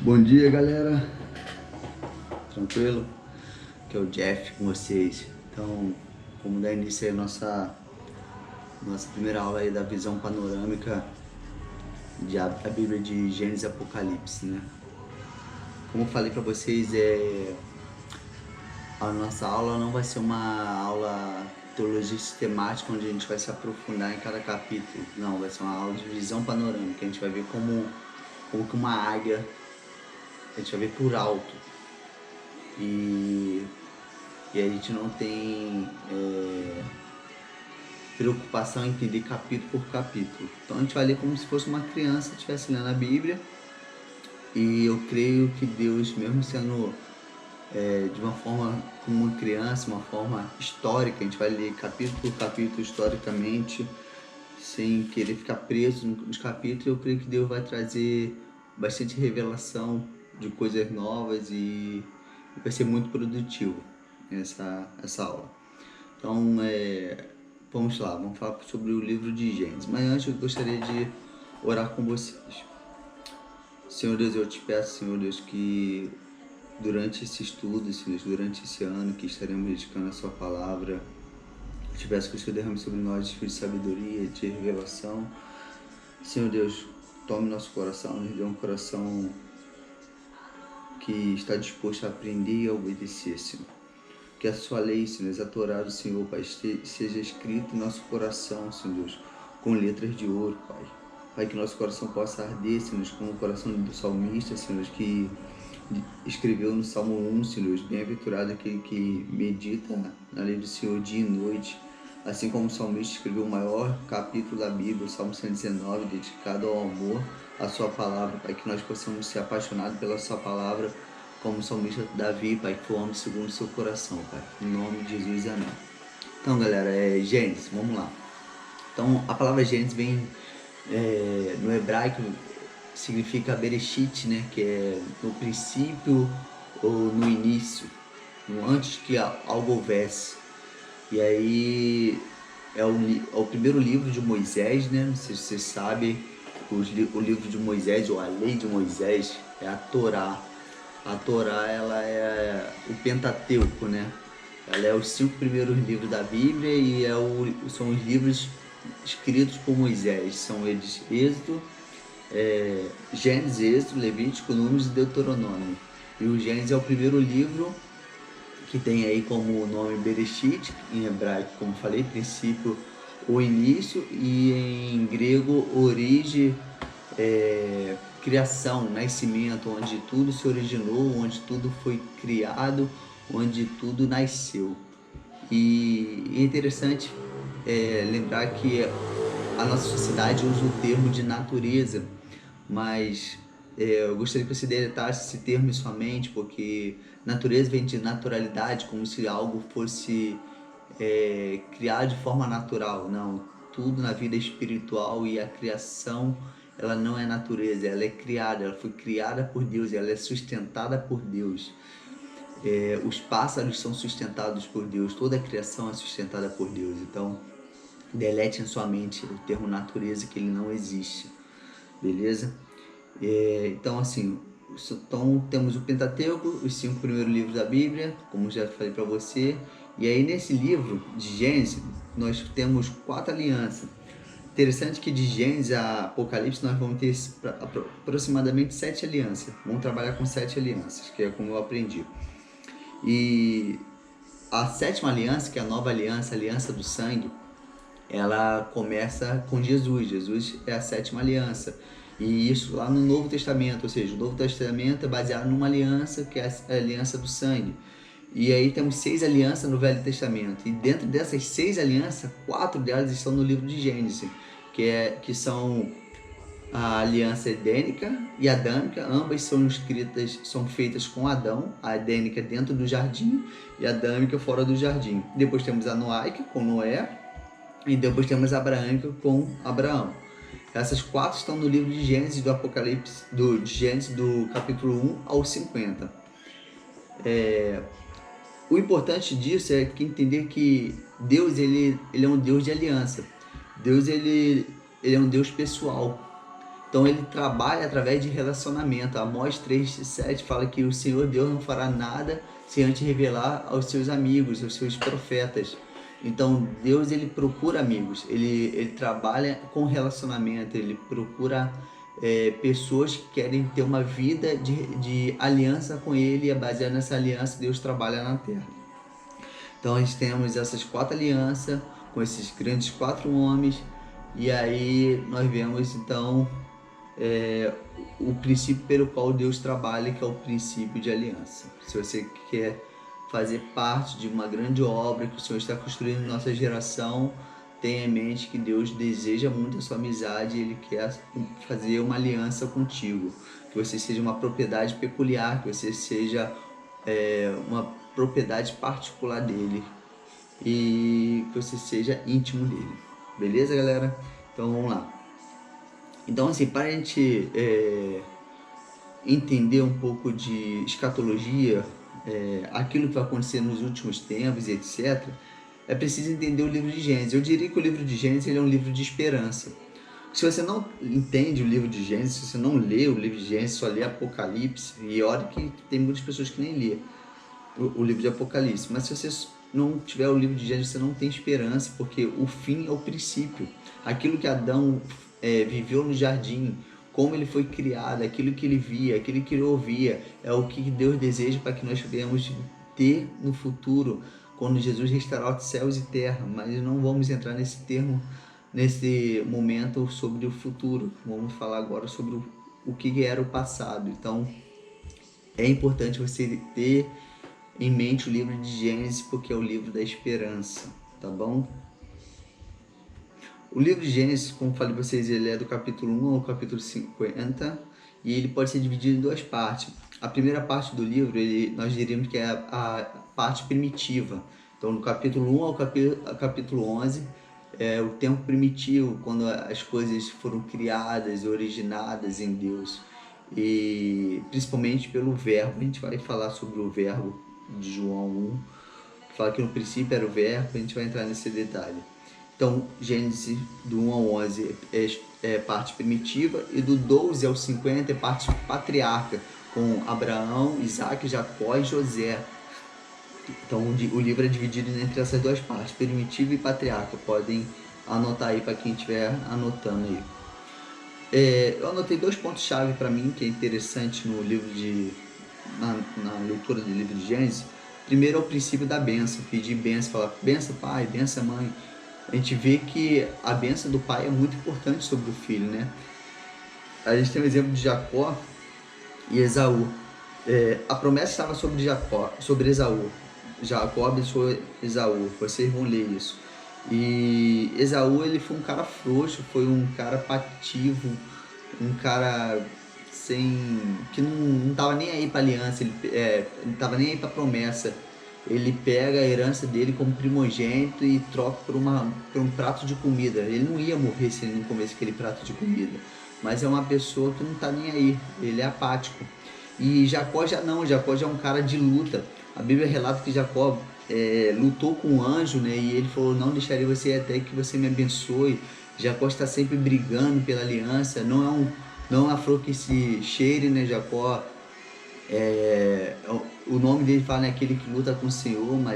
Bom dia, galera. Tranquilo? Aqui é o Jeff com vocês. Então, vamos dar início aí à nossa primeira aula aí da visão panorâmica da Bíblia de Gênesis e Apocalipse, né? Como eu falei para vocês, a nossa aula não vai ser uma aula de teologia sistemática onde a gente vai se aprofundar em cada capítulo. Não, vai ser uma aula de visão panorâmica. A gente vai ver como que uma águia, a gente vai ver por alto. E a gente não tem preocupação em entender capítulo por capítulo. Então a gente vai ler como se fosse uma criança estivesse lendo a Bíblia. E eu creio que Deus, mesmo sendo de uma forma como uma criança, uma forma histórica, a gente vai ler capítulo por capítulo historicamente, sem querer ficar preso nos capítulos. Eu creio que Deus vai trazer bastante revelação de coisas novas e vai ser muito produtivo essa aula. Então, vamos lá, vamos falar sobre o livro de Gênesis. Mas antes eu gostaria de orar com vocês. Senhor Deus, eu te peço, Senhor Deus, que durante esse estudo, Senhor, durante esse ano que estaremos dedicando a sua palavra, eu te peço que o Senhor derrame sobre nós espírito de sabedoria, de revelação. Senhor Deus, tome nosso coração, nos dê um coração que está disposto a aprender e a obedecer, Senhor. Que a sua lei, Senhor, a Torá do Senhor, Pai, seja escrita em nosso coração, Senhor Deus, com letras de ouro, Pai. Pai, que nosso coração possa arder, Senhor, como o coração do salmista, Senhor, que escreveu no Salmo 1, Senhor, bem-aventurado aquele que medita na lei do Senhor dia e noite. Assim como o salmista escreveu o maior capítulo da Bíblia, o Salmo 119, dedicado ao amor à sua palavra, Pai, que nós possamos ser apaixonados pela sua palavra, como o salmista Davi, Pai, que o homem segundo o seu coração, Pai. Em nome de Jesus, amém. Então, galera, Gênesis, vamos lá. Então, a palavra Gênesis vem no hebraico, significa Bereshit, né? Que é no princípio ou no início, antes que algo houvesse. E aí é o primeiro livro de Moisés, né? Não sei se vocês sabem, o livro de Moisés, ou a lei de Moisés, é a Torá. A Torá, ela é o Pentateuco, né? Ela é os 5 primeiros livros da Bíblia e são os livros escritos por Moisés. São eles Êxodo, Gênesis, Êxodo, Levítico, Números e Deuteronômio. E o Gênesis é o primeiro livro que tem aí como nome Bereshit, em hebraico, como falei, princípio ou início, e em grego origem, criação, nascimento, onde tudo se originou, onde tudo foi criado, onde tudo nasceu. E é interessante lembrar que a nossa sociedade usa o termo de natureza, mas eu gostaria que você deletasse esse termo em sua mente, porque natureza vem de naturalidade, como se algo fosse criado de forma natural. Não, tudo na vida espiritual e a criação, ela não é natureza, ela é criada, ela foi criada por Deus, ela é sustentada por Deus. Os pássaros são sustentados por Deus, toda a criação é sustentada por Deus. Então, delete em sua mente o termo natureza, que ele não existe, beleza? Então, assim, temos o Pentateuco, os 5 primeiros livros da Bíblia, como já falei para você. E aí nesse livro de Gênesis nós temos 4 alianças. Interessante que de Gênesis a Apocalipse nós vamos ter aproximadamente 7 alianças. Vamos trabalhar com 7 alianças, que é como eu aprendi. E a 7ª aliança, que é a nova aliança, a aliança do sangue, ela começa com Jesus. Jesus é a 7ª aliança. E isso lá no Novo Testamento, ou seja, o Novo Testamento é baseado numa aliança, que é a aliança do sangue. E aí temos 6 alianças no Velho Testamento. E dentro dessas 6 alianças, 4 delas estão no livro de Gênesis, que são a aliança edênica e adâmica. Ambas são feitas com Adão, a edênica dentro do jardim e a adâmica fora do jardim. Depois temos a noaica com Noé e depois temos a abraâmica com Abraão. Essas 4 estão no livro de Gênesis, do Apocalipse, de Gênesis do capítulo 1 ao 50. O importante disso é que entender que Deus ele é um Deus de aliança. Deus ele é um Deus pessoal. Então ele trabalha através de relacionamento. Amós 3,7 fala que o Senhor Deus não fará nada sem antes revelar aos seus amigos, aos seus profetas. Então Deus, ele procura amigos, ele trabalha com relacionamento, ele procura pessoas que querem ter uma vida de aliança com ele, e baseado nessa aliança Deus trabalha na terra. Então nós temos essas 4 alianças com esses grandes 4 homens, e aí nós vemos então o princípio pelo qual Deus trabalha, que é o princípio de aliança. Se você quer fazer parte de uma grande obra que o Senhor está construindo em nossa geração, tenha em mente que Deus deseja muito a sua amizade, Ele quer fazer uma aliança contigo, que você seja uma propriedade peculiar, que você seja uma propriedade particular dele e que você seja íntimo dele. Beleza, galera? Então vamos lá. Então, assim, para a gente entender um pouco de escatologia, aquilo que vai acontecer nos últimos tempos e etc., é preciso entender o livro de Gênesis. Eu diria que o livro de Gênesis ele é um livro de esperança. Se você não entende o livro de Gênesis, se você não lê o livro de Gênesis, só lê Apocalipse, e olha que tem muitas pessoas que nem lê o livro de Apocalipse, mas se você não tiver o livro de Gênesis, você não tem esperança, porque o fim é o princípio. Aquilo que Adão viveu no jardim, como ele foi criado, aquilo que ele via, aquilo que ele ouvia, é o que Deus deseja para que nós venhamos ter no futuro, quando Jesus restaurar os céus e terra. Mas não vamos entrar nesse termo, nesse momento, sobre o futuro. Vamos falar agora sobre o que era o passado. Então é importante você ter em mente o livro de Gênesis, porque é o livro da esperança, tá bom? O livro de Gênesis, como falei para vocês, ele é do capítulo 1 ao capítulo 50, e ele pode ser dividido em 2 partes. A primeira parte do livro, nós diríamos que é a parte primitiva. Então, do capítulo 1 ao capítulo 11, é o tempo primitivo, quando as coisas foram criadas, originadas em Deus, e principalmente pelo verbo. A gente vai falar sobre o verbo de João 1, que fala que no princípio era o verbo, a gente vai entrar nesse detalhe. Então, Gênesis do 1 ao 11 é parte primitiva, e do 12 ao 50 é parte patriarca, com Abraão, Isaac, Jacó e José. Então, o livro é dividido entre essas 2 partes, primitiva e patriarca. Podem anotar aí para quem estiver anotando aí. Eu anotei 2 pontos-chave para mim, que é interessante no livro na leitura do livro de Gênesis. Primeiro é o princípio da bênção, pedir bênção, falar bênção pai, bênção mãe. A gente vê que a bênção do pai é muito importante sobre o filho, né? A gente tem o exemplo de Jacó e Esaú. A promessa estava sobre Jacó, sobre Esaú. Jacó abençoou Esaú, vocês vão ler isso. E Esaú, ele foi um cara frouxo, foi um cara pativo, um cara que não estava nem aí para aliança, ele não estava nem aí para promessa. Ele pega a herança dele como primogênito e troca por um prato de comida. Ele não ia morrer se ele não comesse aquele prato de comida, mas é uma pessoa que não está nem aí, ele é apático. E Jacó já não, Jacó já é um cara de luta. A Bíblia relata que Jacó lutou com um anjo, né? E ele falou, não deixarei você até que você me abençoe. Jacó está sempre brigando pela aliança, não é uma flor que se cheire, né? Jacó, o nome dele fala, né, aquele que luta com o Senhor, mas